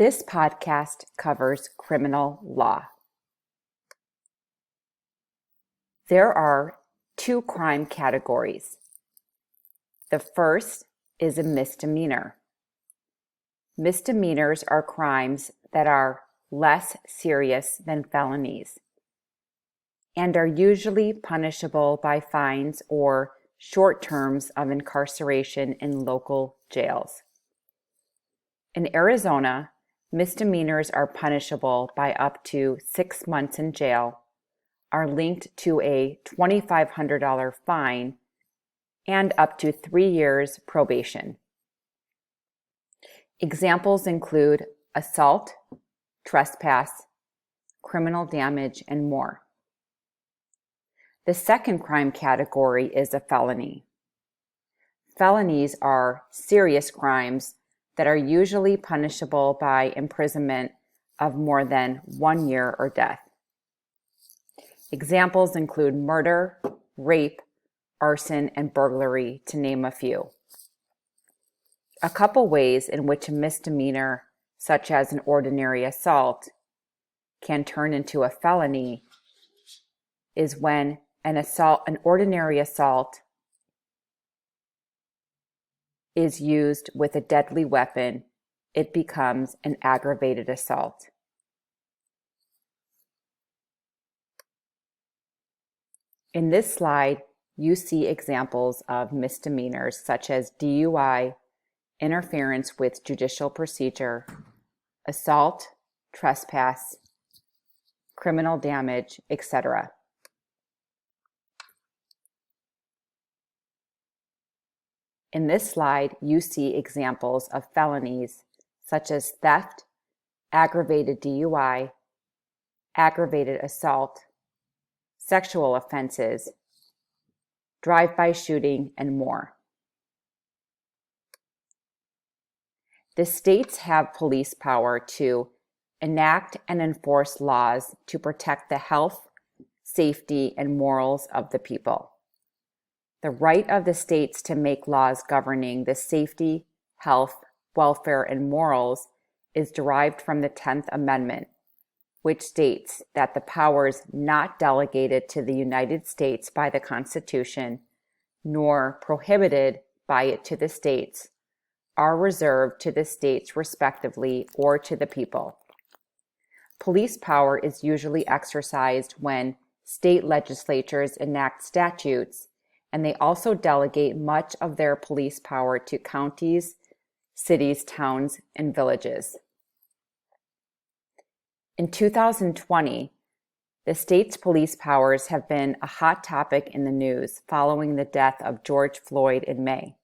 This podcast covers criminal law. There are two crime categories. The first is a misdemeanor. Misdemeanors are crimes that are less serious than felonies and are usually punishable by fines or short terms of incarceration in local jails. In Arizona, misdemeanors are punishable by up to 6 months in jail, are linked to a $2,500 fine, and up to 3 years probation. Examples include assault, trespass, criminal damage, and more. The second crime category is a felony. Felonies are serious crimes that are usually punishable by imprisonment of more than 1 year or death. Examples include murder, rape, arson, and burglary, to name a few. A couple ways in which a misdemeanor, such as an ordinary assault, can turn into a felony is when an ordinary assault is used with a deadly weapon, it becomes an aggravated assault. In this slide, you see examples of misdemeanors such as DUI, interference with judicial procedure, assault, trespass, criminal damage, etc. In this slide, you see examples of felonies such as theft, aggravated DUI, aggravated assault, sexual offenses, drive-by shooting, and more. The states have police power to enact and enforce laws to protect the health, safety, and morals of the people. The right of the states to make laws governing the safety, health, welfare, and morals is derived from the 10th Amendment, which states that the powers not delegated to the United States by the Constitution, nor prohibited by it to the states, are reserved to the states respectively or to the people. Police power is usually exercised when state legislatures enact statutes, and they also delegate much of their police power to counties, cities, towns, and villages. In 2020, the state's police powers have been a hot topic in the news following the death of George Floyd in May.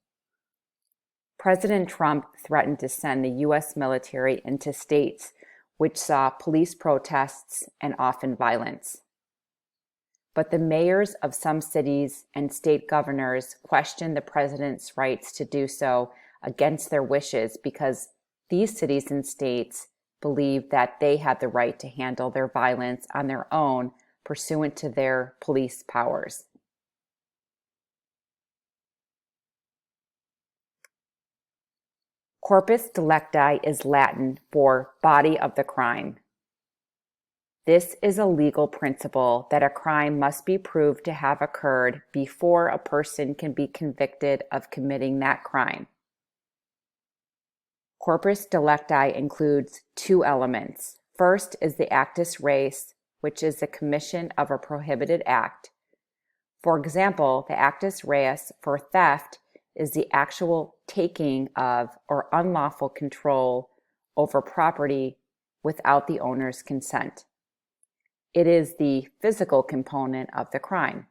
President Trump threatened to send the U.S. military into states which saw police protests and often violence. But the mayors of some cities and state governors questioned the president's rights to do so against their wishes because these cities and states believed that they had the right to handle their violence on their own pursuant to their police powers. Corpus delicti is Latin for body of the crime. This is a legal principle that a crime must be proved to have occurred before a person can be convicted of committing that crime. Corpus delicti includes two elements. First is the actus reus, which is the commission of a prohibited act. For example, the actus reus for theft is the actual taking of or unlawful control over property without the owner's consent. It is the physical component of the crime.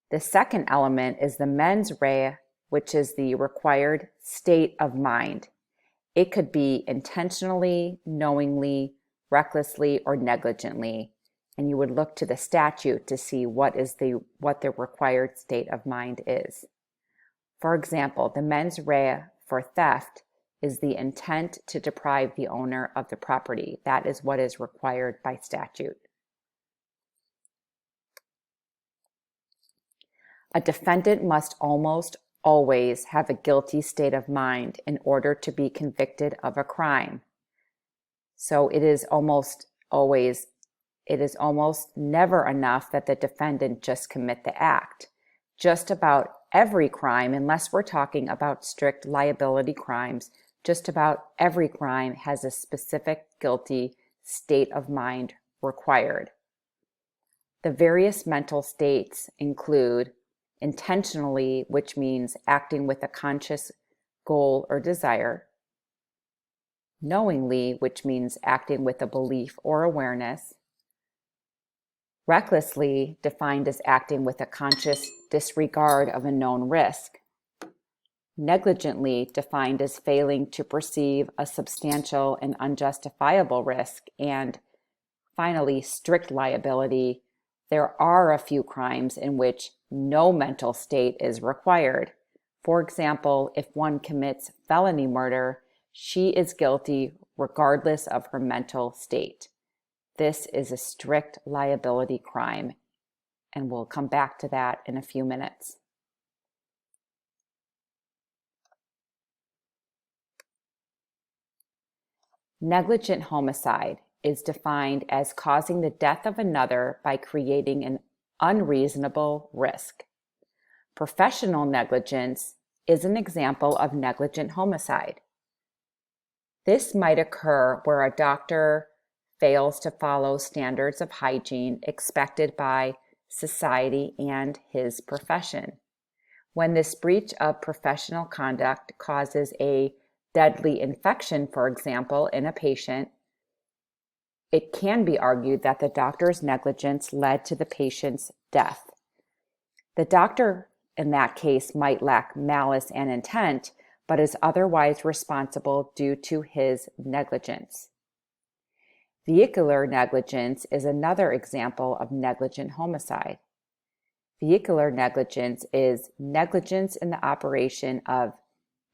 The second element is the mens rea, which is the required state of mind. It could be intentionally, knowingly, recklessly, or negligently, and you would look to the statute to see what the required state of mind is. For example, the mens rea for theft is the intent to deprive the owner of the property. That is what is required by statute. A defendant must almost always have a guilty state of mind in order to be convicted of a crime. So it is almost never enough that the defendant just commit the act. Just about every crime, unless we're talking about strict liability crimes, just about every crime has a specific guilty state of mind required. The various mental states include intentionally, which means acting with a conscious goal or desire; knowingly, which means acting with a belief or awareness; recklessly, defined as acting with a conscious disregard of a known risk; negligently, defined as failing to perceive a substantial and unjustifiable risk; and finally, strict liability. There are a few crimes in which no mental state is required. For example, if one commits felony murder, she is guilty regardless of her mental state. This is a strict liability crime, and we'll come back to that in a few minutes. Negligent homicide is defined as causing the death of another by creating an unreasonable risk. Professional negligence is an example of negligent homicide. This might occur where a doctor fails to follow standards of hygiene expected by society and his profession. When this breach of professional conduct causes a deadly infection, for example, in a patient, it can be argued that the doctor's negligence led to the patient's death. The doctor, in that case, might lack malice and intent, but is otherwise responsible due to his negligence. Vehicular negligence is another example of negligent homicide. Vehicular negligence is negligence in the operation of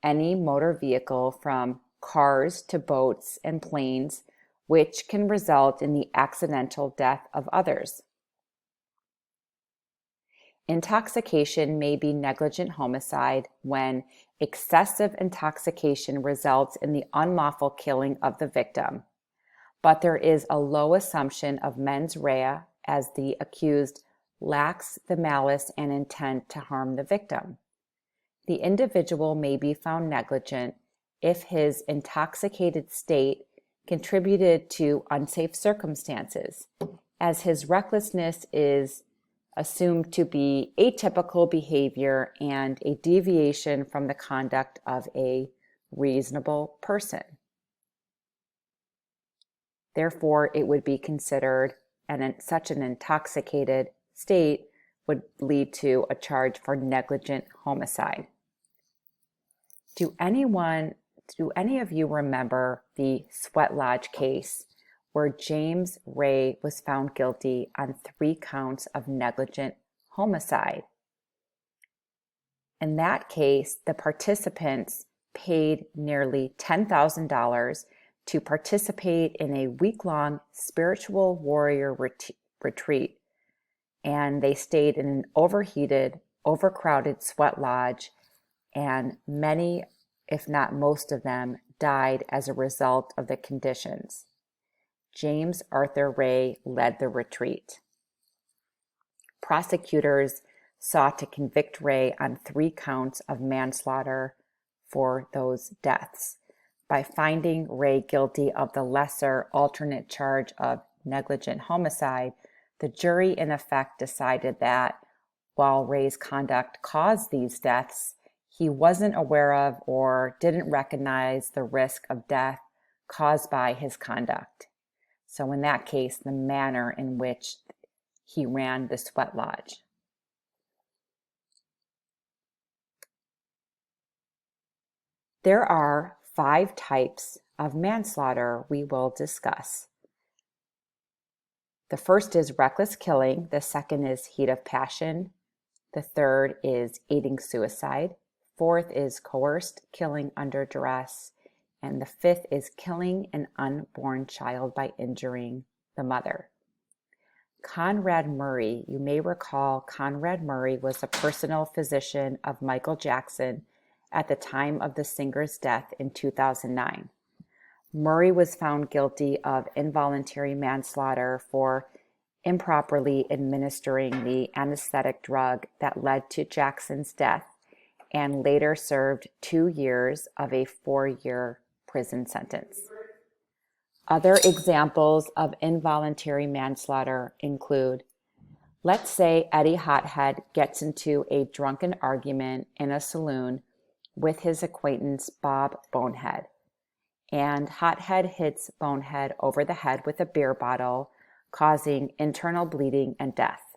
any motor vehicle from cars to boats and planes, which can result in the accidental death of others. Intoxication may be negligent homicide when excessive intoxication results in the unlawful killing of the victim, but there is a low assumption of mens rea as the accused lacks the malice and intent to harm the victim. The individual may be found negligent if his intoxicated state contributed to unsafe circumstances, as his recklessness is assumed to be atypical behavior and a deviation from the conduct of a reasonable person. Therefore, it would be considered, and such an intoxicated state would lead to a charge for negligent homicide. Do any of you remember the Sweat Lodge case where James Ray was found guilty on 3 counts of negligent homicide? In that case, the participants paid nearly $10,000 to participate in a week-long spiritual warrior retreat, and they stayed in an overheated, overcrowded sweat lodge, and many, if not most of them, died as a result of the conditions. James Arthur Ray led the retreat. Prosecutors sought to convict Ray on 3 counts of manslaughter for those deaths. By finding Ray guilty of the lesser alternate charge of negligent homicide, the jury in effect decided that while Ray's conduct caused these deaths, he wasn't aware of or didn't recognize the risk of death caused by his conduct. So in that case, the manner in which he ran the sweat lodge. There are 5 types of manslaughter we will discuss. The first is reckless killing. The second is heat of passion. The third is aiding suicide. Fourth is coerced killing under duress. And the fifth is killing an unborn child by injuring the mother. Conrad Murray. You may recall Conrad Murray was a personal physician of Michael Jackson at the time of the singer's death in 2009. Murray was found guilty of involuntary manslaughter for improperly administering the anesthetic drug that led to Jackson's death and later served 2 years of a 4-year prison sentence. Other examples of involuntary manslaughter include, let's say Eddie Hothead gets into a drunken argument in a saloon with his acquaintance Bob Bonehead, and Hothead hits Bonehead over the head with a beer bottle, causing internal bleeding and death.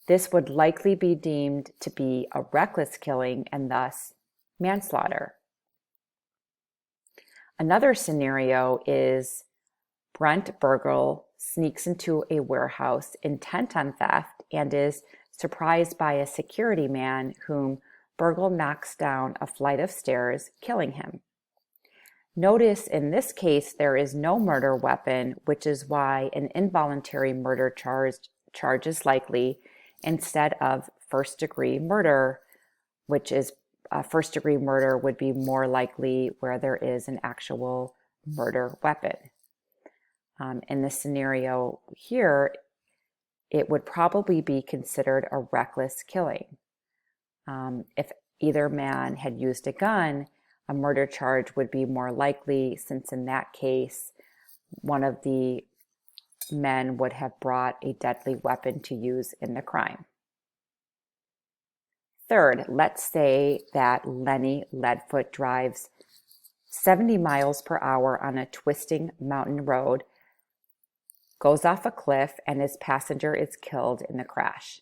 This would likely be deemed to be a reckless killing and thus manslaughter. Another scenario is Brent Bergel sneaks into a warehouse intent on theft and is surprised by a security man whom Bergel knocks down a flight of stairs, killing him. Notice in this case there is no murder weapon, which is why an involuntary murder charge is likely instead of first-degree murder, which is first-degree murder would be more likely where there is an actual murder weapon. In this scenario here, it would probably be considered a reckless killing. If either man had used a gun, a murder charge would be more likely, since in that case, one of the men would have brought a deadly weapon to use in the crime. Third, let's say that Lenny Leadfoot drives 70 miles per hour on a twisting mountain road, goes off a cliff, and his passenger is killed in the crash.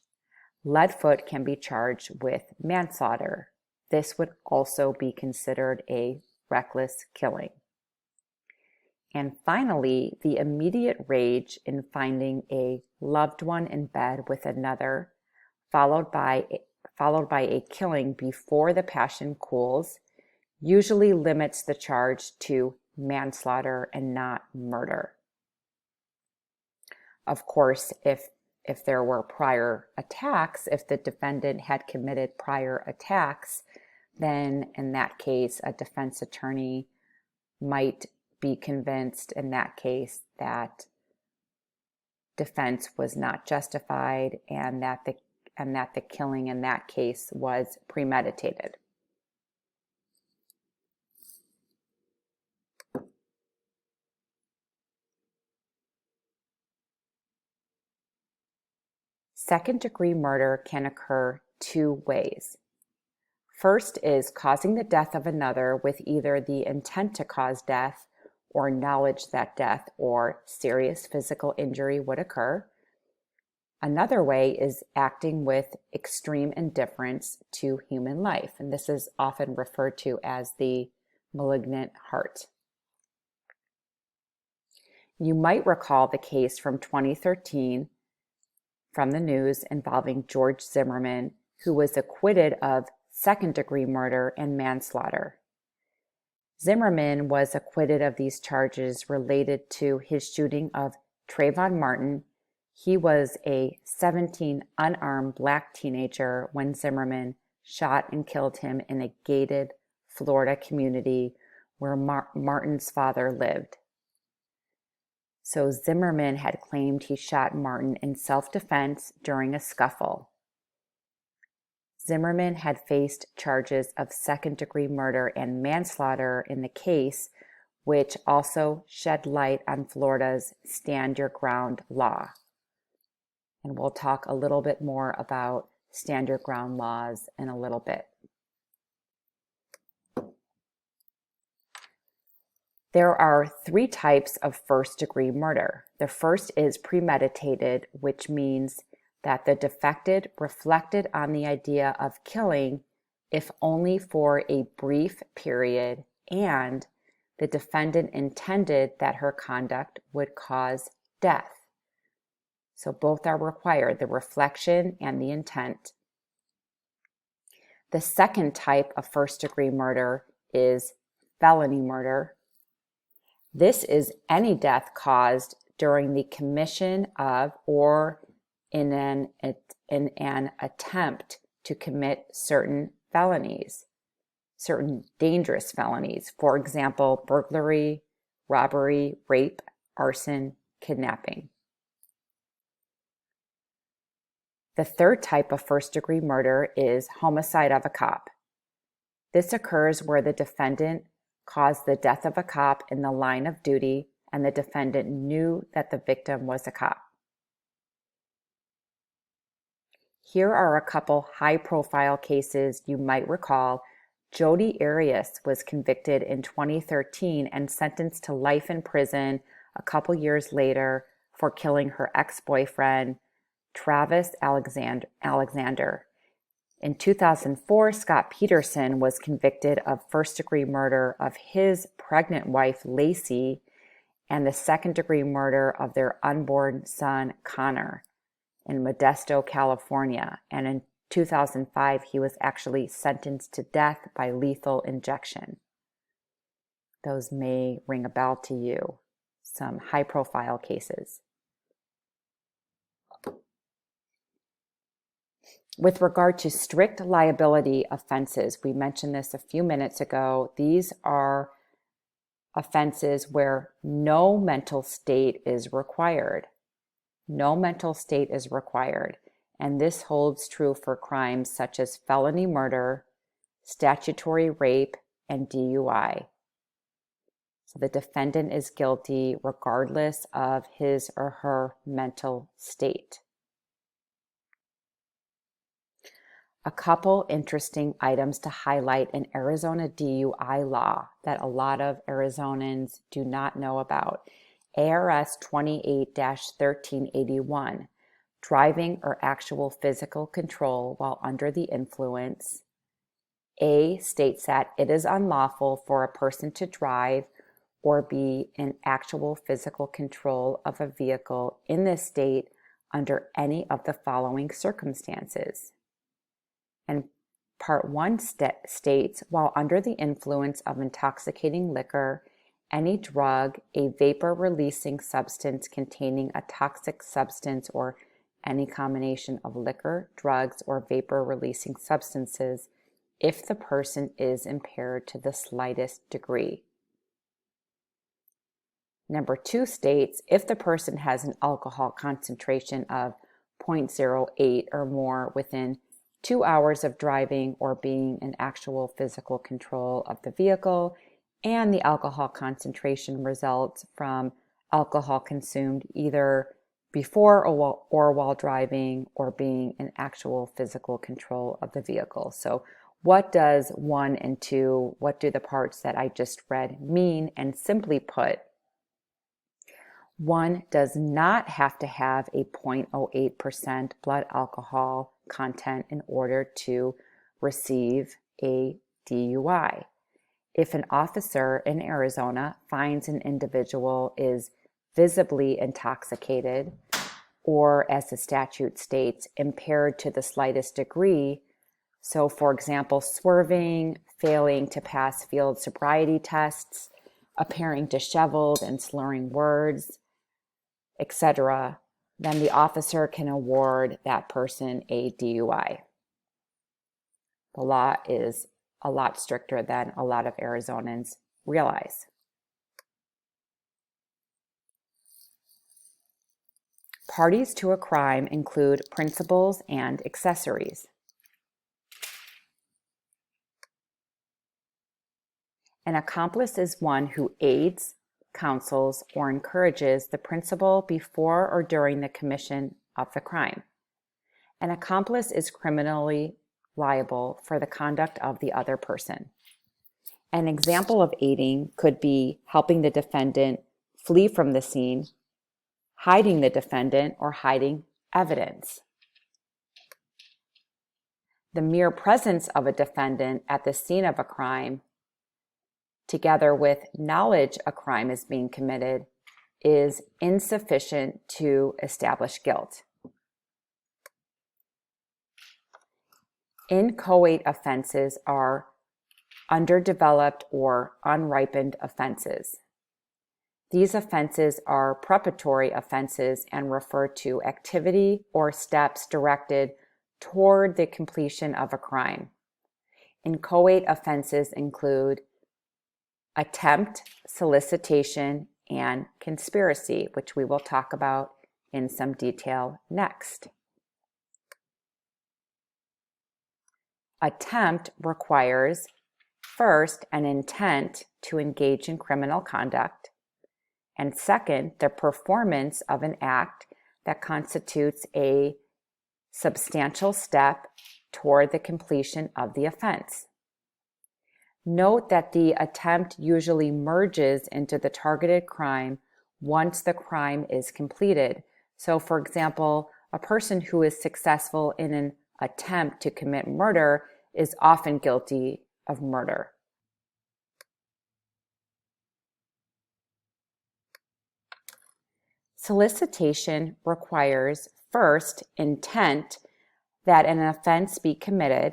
Leadfoot can be charged with manslaughter. This would also be considered a reckless killing. And finally, the immediate rage in finding a loved one in bed with another, followed by a killing before the passion cools, usually limits the charge to manslaughter and not murder. Of course, if there were prior attacks, if the defendant had committed prior attacks, then in that case, a defense attorney might be convinced in that case that defense was not justified and that the killing in that case was premeditated. Second-degree murder can occur 2 ways. First is causing the death of another with either the intent to cause death or knowledge that death or serious physical injury would occur. Another way is acting with extreme indifference to human life, and this is often referred to as the malignant heart. You might recall the case from 2013 from the news involving George Zimmerman, who was acquitted of second-degree murder and manslaughter. Zimmerman was acquitted of these charges related to his shooting of Trayvon Martin. He was a 17 unarmed black teenager when Zimmerman shot and killed him in a gated Florida community where Martin's father lived. So Zimmerman had claimed he shot Martin in self-defense during a scuffle. Zimmerman had faced charges of second-degree murder and manslaughter in the case, which also shed light on Florida's Stand Your Ground law. And we'll talk a little bit more about Stand Your Ground laws in a little bit. There are 3 types of first-degree murder. The first is premeditated, which means that the defendant reflected on the idea of killing, if only for a brief period, and the defendant intended that her conduct would cause death. So both are required, the reflection and the intent. The second type of first-degree murder is felony murder. This is any death caused during the commission of or in an attempt to commit certain felonies, certain dangerous felonies. For example, burglary, robbery, rape, arson, kidnapping. The third type of first-degree murder is homicide of a cop. This occurs where the defendant caused the death of a cop in the line of duty and the defendant knew that the victim was a cop. Here are a couple high-profile cases you might recall. Jodi Arias was convicted in 2013 and sentenced to life in prison a couple years later for killing her ex-boyfriend, Travis Alexander. In 2004, Scott Peterson was convicted of first-degree murder of his pregnant wife, Lacey, and the second-degree murder of their unborn son, Connor, in Modesto, California. And in 2005, he was actually sentenced to death by lethal injection. Those may ring a bell to you, some high-profile cases. With regard to strict liability offenses, we mentioned this a few minutes ago. These are offenses where no mental state is required. No mental state is required. And this holds true for crimes such as felony murder, statutory rape, and DUI. So the defendant is guilty regardless of his or her mental state. A couple interesting items to highlight in Arizona DUI law that a lot of Arizonans do not know about. ARS 28-1381, driving or actual physical control while under the influence. A states that it is unlawful for a person to drive or be in actual physical control of a vehicle in this state under any of the following circumstances. And Part 1 states, while under the influence of intoxicating liquor, any drug, a vapor-releasing substance containing a toxic substance, or any combination of liquor, drugs, or vapor-releasing substances, if the person is impaired to the slightest degree. Number 2 states, if the person has an alcohol concentration of 0.08 or more within 2 hours of driving or being in actual physical control of the vehicle, and the alcohol concentration results from alcohol consumed either before or while driving or being in actual physical control of the vehicle. So what does 1 and 2, what do the parts that I just read mean? And simply put, 1 does not have to have a 0.08% blood alcohol content in order to receive a DUI. If an officer in Arizona finds an individual is visibly intoxicated, or as the statute states, impaired to the slightest degree, so for example, swerving, failing to pass field sobriety tests, appearing disheveled and slurring words, etc., then the officer can award that person a DUI. The law is a lot stricter than a lot of Arizonans realize. Parties to a crime include principals and accessories. An accomplice is one who aids, counsels, or encourages the principal before or during the commission of the crime. An accomplice is criminally liable for the conduct of the other person. An example of aiding could be helping the defendant flee from the scene, hiding the defendant, or hiding evidence. The mere presence of a defendant at the scene of a crime, together with knowledge a crime is being committed, is insufficient to establish guilt. Inchoate offenses are underdeveloped or unripened offenses. These offenses are preparatory offenses and refer to activity or steps directed toward the completion of a crime. Inchoate offenses include attempt, solicitation, and conspiracy, which we will talk about in some detail next. Attempt requires, first, an intent to engage in criminal conduct, and second, the performance of an act that constitutes a substantial step toward the completion of the offense. Note that the attempt usually merges into the targeted crime once the crime is completed. So, for example, a person who is successful in an attempt to commit murder is often guilty of murder. Solicitation requires, first, intent that an offense be committed.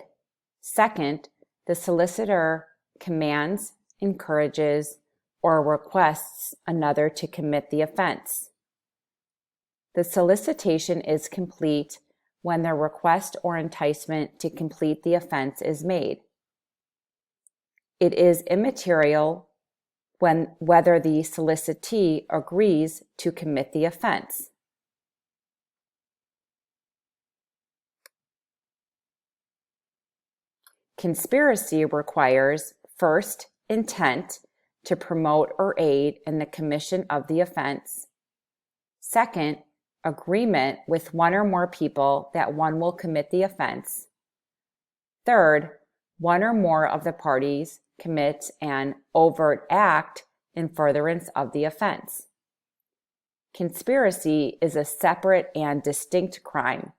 Second, the solicitor commands, encourages, or requests another to commit the offense. The solicitation is complete when the request or enticement to complete the offense is made. It is immaterial whether the solicitee agrees to commit the offense. Conspiracy requires, first, intent to promote or aid in the commission of the offense. Second, agreement with one or more people that one will commit the offense. Third, one or more of the parties commits an overt act in furtherance of the offense. Conspiracy is a separate and distinct crime.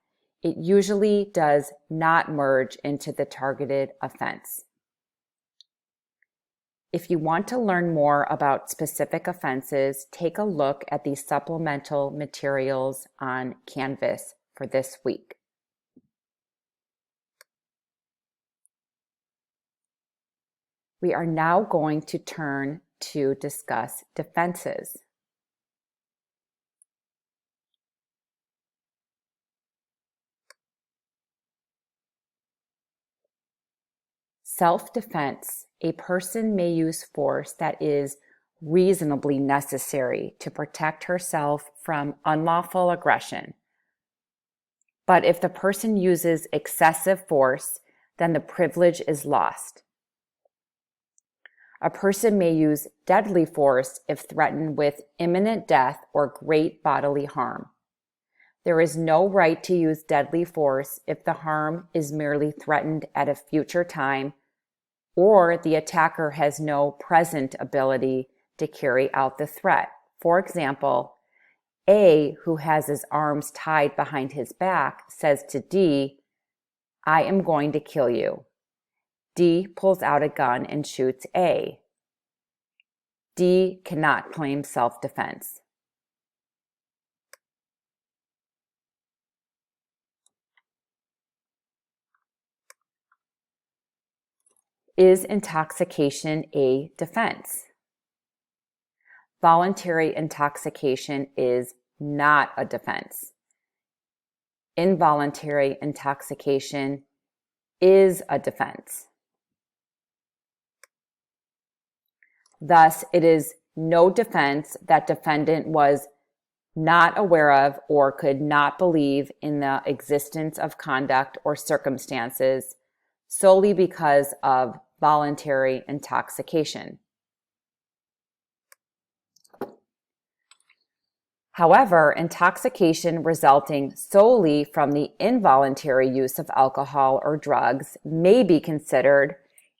It usually does not merge into the targeted offense. If you want to learn more about specific offenses, take a look at the supplemental materials on Canvas for this week. We are now going to turn to discuss defenses. Self-defense. A person may use force that is reasonably necessary to protect herself from unlawful aggression. But if the person uses excessive force, then the privilege is lost. A person may use deadly force if threatened with imminent death or great bodily harm. There is no right to use deadly force if the harm is merely threatened at a future time or the attacker has no present ability to carry out the threat. For example, A, who has his arms tied behind his back, says to D, "I am going to kill you." D pulls out a gun and shoots A. D cannot claim self-defense. Is intoxication a defense? Voluntary intoxication is not a defense. Involuntary intoxication is a defense. Thus, it is no defense that defendant was not aware of or could not believe in the existence of conduct or circumstances solely because of voluntary intoxication. However, intoxication resulting solely from the involuntary use of alcohol or drugs may be considered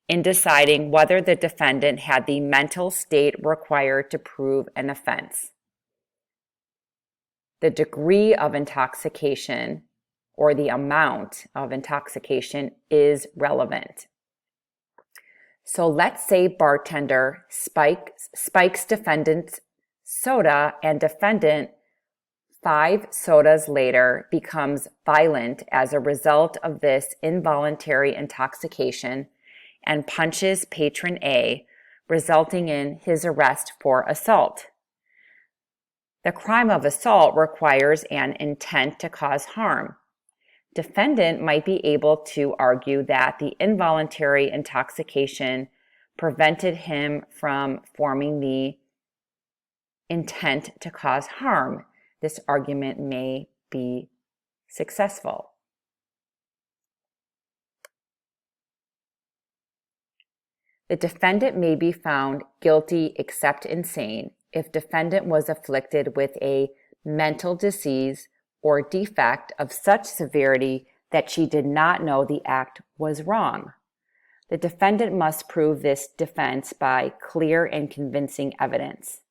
in deciding whether the defendant had the mental state required to prove an offense. The degree of intoxication or the amount of intoxication is relevant. So let's say bartender spikes defendant's soda and defendant 5 sodas later becomes violent as a result of this involuntary intoxication and punches patron A, resulting in his arrest for assault. The crime of assault requires an intent to cause harm. Defendant might be able to argue that the involuntary intoxication prevented him from forming the intent to cause harm. This argument may be successful. The defendant may be found guilty except insane if defendant was afflicted with a mental disease or defect of such severity that she did not know the act was wrong. The defendant must prove this defense by clear and convincing evidence,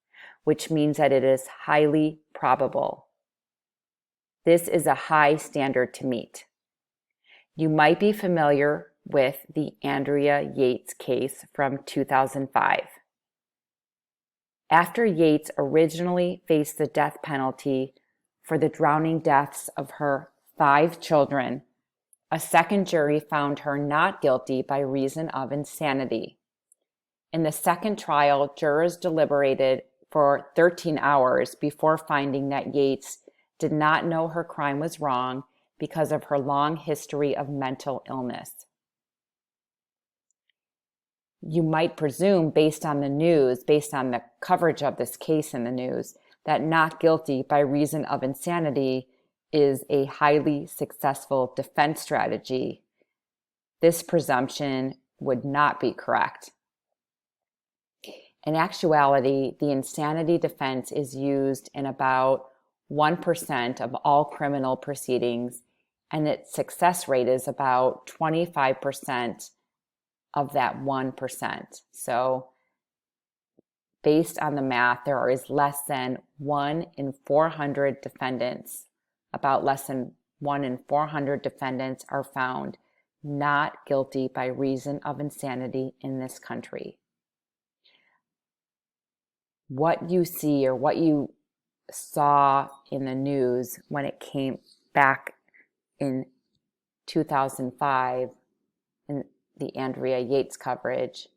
which means that it is highly probable. This is a high standard to meet. You might be familiar with the Andrea Yates case from 2005. After Yates originally faced the death penalty for the drowning deaths of her 5 children, a second jury found her not guilty by reason of insanity. In the second trial, jurors deliberated for 13 hours before finding that Yates did not know her crime was wrong because of her long history of mental illness. You might presume, based on the news, based on the coverage of this case in the news, that not guilty by reason of insanity is a highly successful defense strategy. This presumption would not be correct. In actuality, the insanity defense is used in about 1% of all criminal proceedings, and its success rate is about 25% of that 1%. So based on the math, there is less than 1 in 400 defendants, about less than 1 in 400 defendants are found not guilty by reason of insanity in this country. What you see or what you saw in the news when it came back in 2005 in the Andrea Yates coverage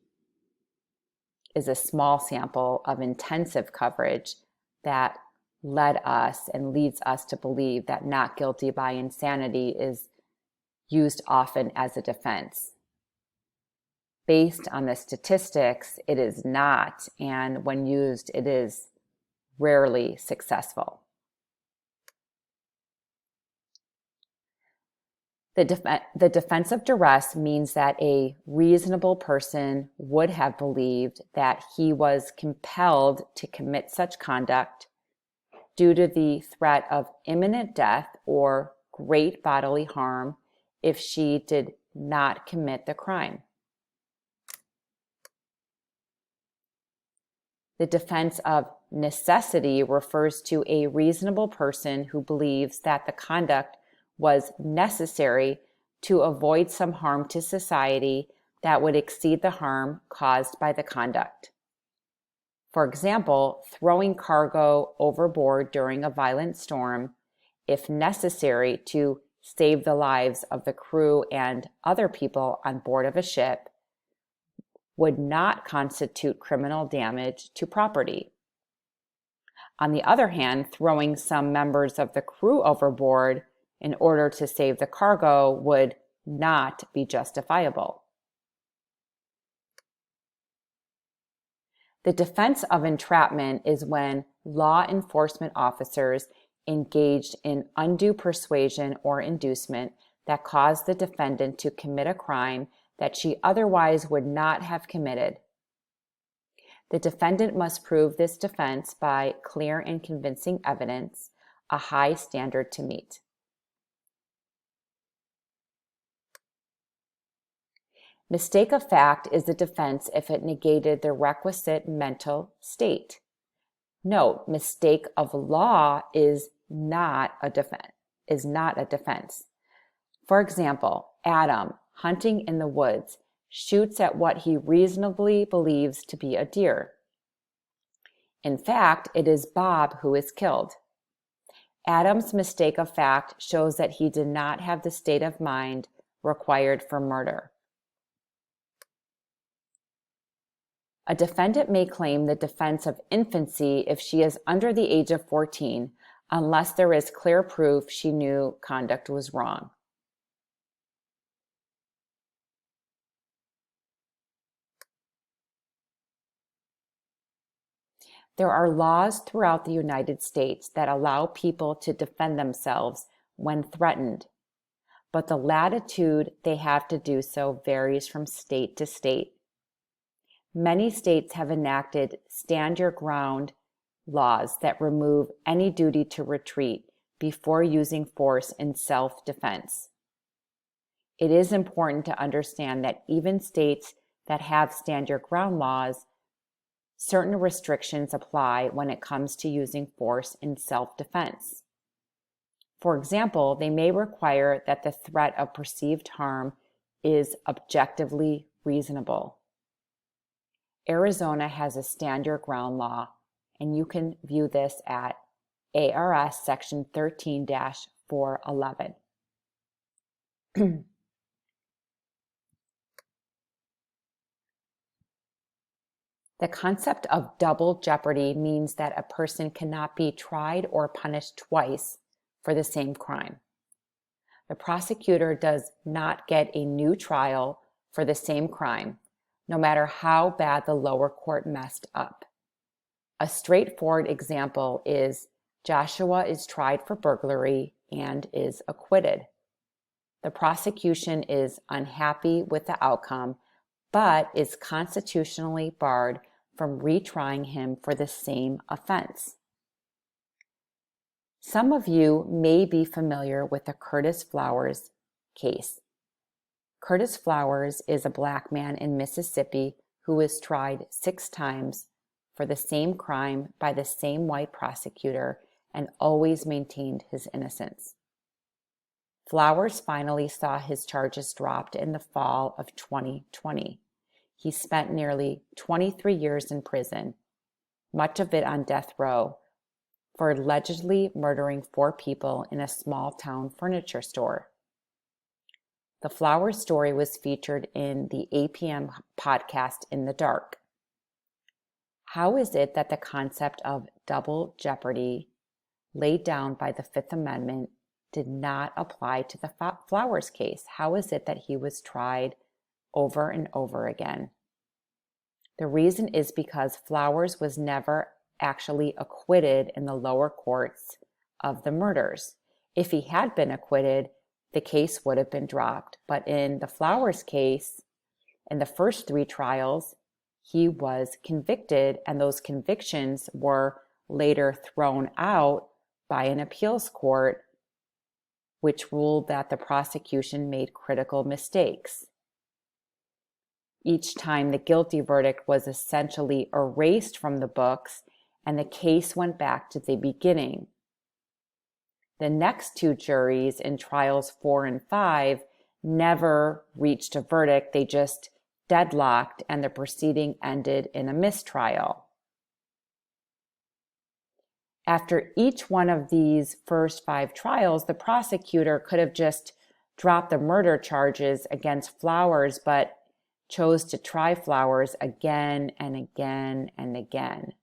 is a small sample of intensive coverage that led us and leads us to believe that not guilty by insanity is used often as a defense. Based on the statistics, it is not, and when used, it is rarely successful. The defense of duress means that a reasonable person would have believed that he was compelled to commit such conduct due to the threat of imminent death or great bodily harm if she did not commit the crime. The defense of necessity refers to a reasonable person who believes that the conduct was necessary to avoid some harm to society that would exceed the harm caused by the conduct. For example, throwing cargo overboard during a violent storm, if necessary to save the lives of the crew and other people on board of a ship, would not constitute criminal damage to property. On the other hand, throwing some members of the crew overboard in order to save the cargo would not be justifiable. The defense of entrapment is when law enforcement officers engaged in undue persuasion or inducement that caused the defendant to commit a crime that she otherwise would not have committed. The defendant must prove this defense by clear and convincing evidence, a high standard to meet. Mistake of fact is a defense if it negated the requisite mental state. Note, mistake of law is not a defense. For example, Adam, hunting in the woods, shoots at what he reasonably believes to be a deer. In fact, it is Bob who is killed. Adam's mistake of fact shows that he did not have the state of mind required for murder. A defendant may claim the defense of infancy if she is under the age of 14, unless there is clear proof she knew conduct was wrong. There are laws throughout the United States that allow people to defend themselves when threatened, but the latitude they have to do so varies from state to state. Many states have enacted stand your ground laws that remove any duty to retreat before using force in self-defense. It is important to understand that even states that have stand your ground laws, certain restrictions apply when it comes to using force in self-defense. For example, they may require that the threat of perceived harm is objectively reasonable. Arizona has a stand your ground law, and you can view this at ARS Section 13-411. The concept of double jeopardy means that a person cannot be tried or punished twice for the same crime. The prosecutor does not get a new trial for the same crime, no matter how bad the lower court messed up. A straightforward example is Joshua is tried for burglary and is acquitted. The prosecution is unhappy with the outcome, but is constitutionally barred from retrying him for the same offense. Some of you may be familiar with the Curtis Flowers case. Curtis Flowers is a black man in Mississippi who was tried 6 times for the same crime by the same white prosecutor and always maintained his innocence. Flowers finally saw his charges dropped in the fall of 2020. He spent nearly 23 years in prison, much of it on death row, for allegedly murdering 4 people in a small town furniture store. The Flowers story was featured in the APM podcast In the Dark. How is it that the concept of double jeopardy laid down by the Fifth Amendment did not apply to the Flowers case? How is it that he was tried over and over again? The reason is because Flowers was never actually acquitted in the lower courts of the murders. If he had been acquitted, the case would have been dropped. But in the Flowers case, in the first 3 trials, he was convicted, and those convictions were later thrown out by an appeals court, which ruled that the prosecution made critical mistakes. Each time the guilty verdict was essentially erased from the books, and the case went back to the beginning. The next 2 juries in trials 4 and 5 never reached a verdict. They just deadlocked, and the proceeding ended in a mistrial. After each one of these first 5 trials, the prosecutor could have just dropped the murder charges against Flowers, but chose to try Flowers again and again and again.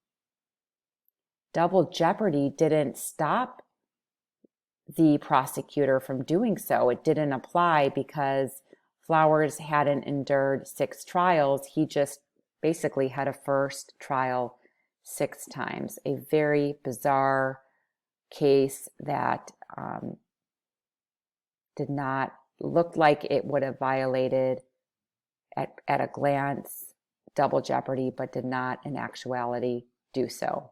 Double jeopardy didn't stop the prosecutor from doing so. It didn't apply because Flowers hadn't endured 6 trials. He just basically had a first trial 6 times. A very bizarre case that did not look like it would have violated at a glance double jeopardy, but did not in actuality do so.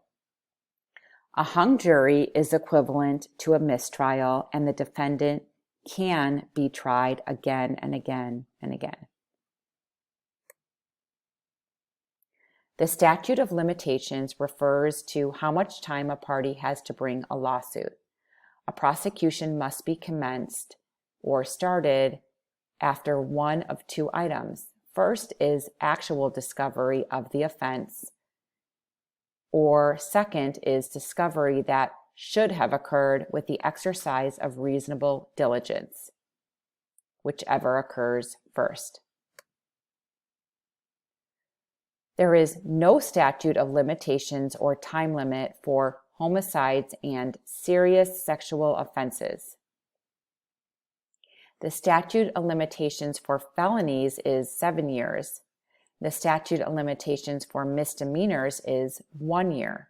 A hung jury is equivalent to a mistrial, and the defendant can be tried again and again and again. The statute of limitations refers to how much time a party has to bring a lawsuit. A prosecution must be commenced or started after one of 2 items. First is actual discovery of the offense, or second is discovery that should have occurred with the exercise of reasonable diligence, whichever occurs first. There is no statute of limitations or time limit for homicides and serious sexual offenses. The statute of limitations for felonies is 7 years. The statute of limitations for misdemeanors is 1 year.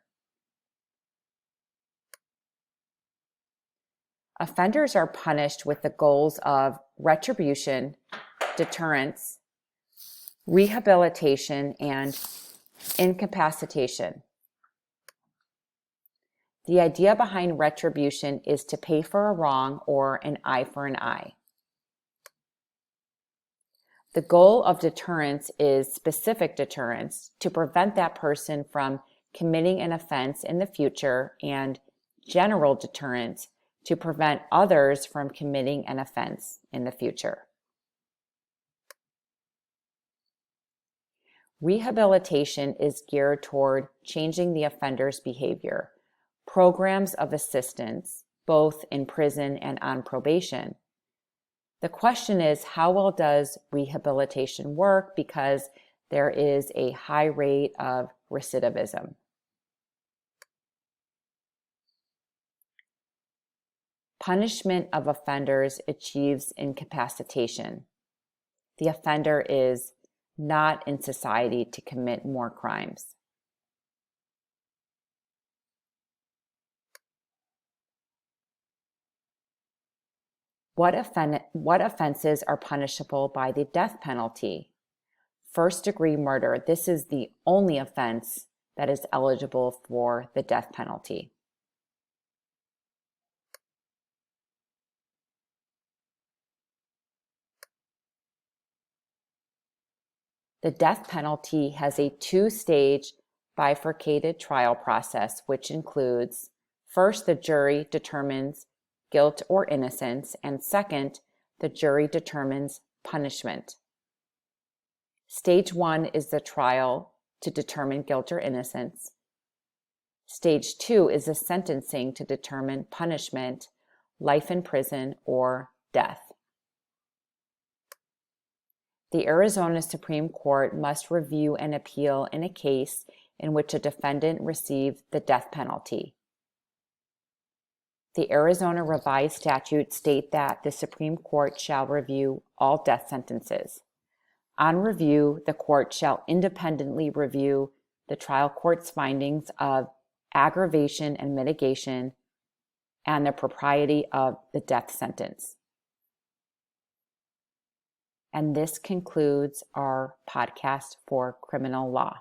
Offenders are punished with the goals of retribution, deterrence, rehabilitation, and incapacitation. The idea behind retribution is to pay for a wrong or an eye for an eye. The goal of deterrence is specific deterrence to prevent that person from committing an offense in the future, and general deterrence to prevent others from committing an offense in the future. Rehabilitation is geared toward changing the offender's behavior. Programs of assistance, both in prison and on probation. The question is, how well does rehabilitation work, because there is a high rate of recidivism. Punishment of offenders achieves incapacitation. The offender is not in society to commit more crimes. What offenses are punishable by the death penalty? First-degree murder. This is the only offense that is eligible for the death penalty. The death penalty has a two-stage bifurcated trial process, which includes, first, the jury determines guilt or innocence, and second, the jury determines punishment. Stage 1 is the trial to determine guilt or innocence. Stage 2 is the sentencing to determine punishment, life in prison, or death. The Arizona Supreme Court must review an appeal in a case in which a defendant received the death penalty. The Arizona Revised Statutes state that the Supreme Court shall review all death sentences. On review, the court shall independently review the trial court's findings of aggravation and mitigation and the propriety of the death sentence. And this concludes our podcast for criminal law.